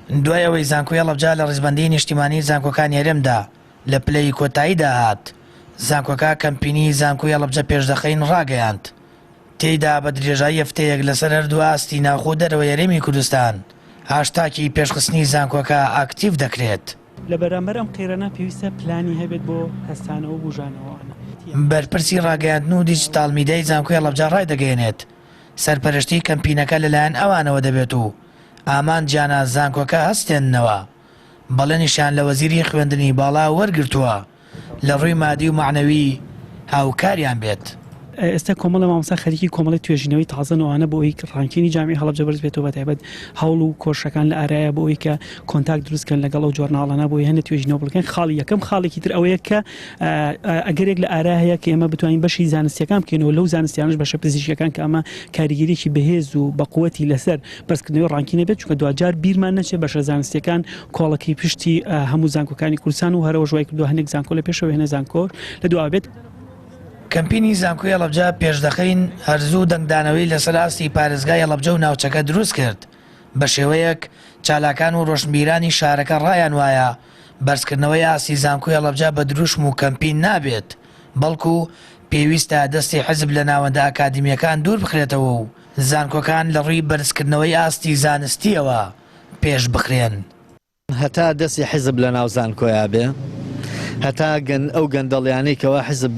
دوایەوەی زانکۆی هەڵەبجە لە ڕیزبەندی نیشتیمانی زانکۆکان هێرمدا لە پلەی کۆتاییدا هات. زانکۆکە کەمپینی زانکۆی هەڵەبجە پێشدەخەین ڕاگەیاند. تێیدا بە درێژایی هەفتەیەک لەسەر هەردوو ئاستی ناوخۆ دەرەوە یاریمی کوردستان هاشتاکی پێشخستنی زانکۆکە ئاکتیڤ دەکرێت. لە بەرامبەر ئەم قەیرانە پێویستە پلانی هەبێت بۆ هەستانەوە و بژانەوەوانە. بەرپرسی ڕاگەیاندن و دیجیتال میدیای زانکۆی هەڵەبجە ڕایدەگەیەنێت سەرپەرشتی کەمپینەکە لەلایەن ئەوانەوە دەبێت و ئامانجیانە زانکۆکە هەستێننەوە. بەڵێنیشان لە وەزیری خوێندنی باڵا وەرگرتووە لە ڕووی مادی و معنەوی هاوکاریان بێت. ئێستا کۆمەڵە مامۆستا خەریکی کۆمەڵی توێژینەوەی تازەنەوەوانە بۆ ئەوی ڕانکینی جامی هەڵەبجە بەرز بێتەوە بەتایبەت هەوڵ و کۆشەکان لە ئارایە بۆ ئەوی کە کۆنتاکت دروستکەن لەگەڵ ئەو جۆرناڵانە بۆی هەنە توێژینەوە بڵکەن. خاڵی یەکەم خاڵێکی تر ئەوەیە کە ئەگەرێک لە ئارا هەیە کە ئێمە بتوانین بەشی زانستیەکان بکەینەوە لەو زانستیانش بەشە پزیشکیەکان کە ئەمە کاریگەریەکی بەهێز و بەقوەتی لەسەر بەرزکردنەوەی ڕانکینە بێت چونکە دوجار بیرمان نەچێت بەشە زانستیەکان کۆڵەکەی پشتی هەموو زانکۆکانی کوردستان و هەرەوە ژوای کردو هەندێک زانکۆ لە پێشەوە هێنە زانکۆ لە دوای بێت. کەمپینی زانکۆی هەڵەبجە پێشدەخەین هەرزوو دەنگدانەوەی لەسەر ئاستی پارێزگای هەڵەبجە و ناوچەکە دروست کرد. بە شێوەیەک چالاکان و ڕۆشنبیرانی شارەکە ڕایان وایە بەرزکردنەوەی ئاستی زانکۆی هەڵەبجە بە دروشم و کەمپین نابێت، بەڵکو پێویستە دەستی حزب لە ناوەندە ئاکادیمیەکان دوور بخرێتەوە و زانکۆکان لە ڕووی بەرزکردنەوەی ئاستی زانستیەوە پێش بخرێن. هەتا دەستی حزب لە ناو زانکۆیە بێ، هەتا ئەو گەندەڵیانەی کەەوە حزب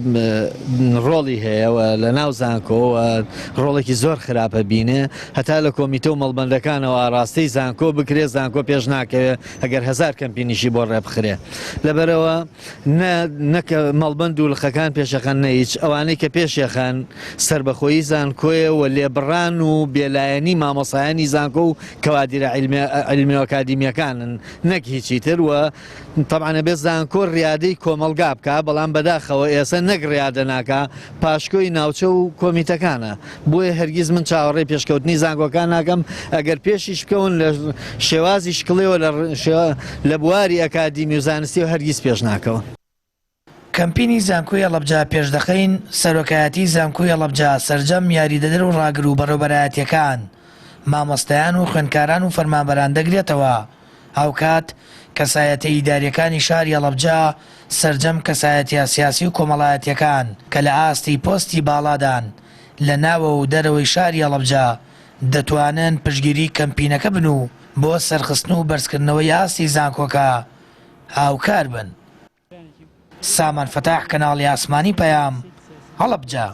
ڕۆڵی هەیەەوە لە ناو زانکۆوە ڕۆڵێکی زۆر خراپە بینێ، هەتا لە کۆمیتە و مەڵبەندەکانەوە ئاڕاستەی زانکۆ بکرێ زانکۆ پێش ناکەوێت ئەگەر 1000 کەمپینیشی بۆ ڕێبخرێ. لەبەرەوە نەکە مەڵبەند و لخەکان پێشەخەن نەهیچ ئەوانەی کە پێشێخان سربەخۆیی زانکۆیەوە لێبڕان و بێلایەنی مامۆسایانی زانکۆ و کەوادیرە عیلمی و ئاکادیمیەکانن نەک هیچی تر. وە تەبعانە بێت زانکۆ ڕیادەی کۆمەلگا بکە، بەڵام بەداخەوە ئێستا نەگڕیادە ناکە پاشکۆی ناوچە و کۆمیتەکانە. بۆیە هەرگیز من چاوەڕێی پێشکەوتنی زانکۆکان ناکەم. ئەگەر پێشیش بکەون لە شێوازی شکڵێەوە لە بواری ئەکادیمی و زانستی و هەرگیز پێش ناکەوە. کەمپینی زانکۆی هەڵەبجە پێشدەخەین سەرۆکایەتی زانکۆی هەڵەبجە سەرجەم یاریدەدەر و ڕاگر و بەڕێوەبەرایەتیەکان مامۆستایان و خوێندکاران و فەرمانبەران دەگرێتەوە. هاوکات کەسایەتە ئیداریەکانی شاری هەڵەبجە سەرجەم کەسایەتیە سیاسی و کۆمەڵایەتیەکان کە لە ئاستی پۆستی باڵادان لە ناوە و دەرەوەی شاری هەڵەبجە دەتوانن پشگیری کەمپینەکە بن و بۆ سەرخستن و بەرزکردنەوەی ئاستی زانکۆکە هاوکار بن. سامان فتاح کەناڵی ئاسمانی پەیام هەڵەبجە.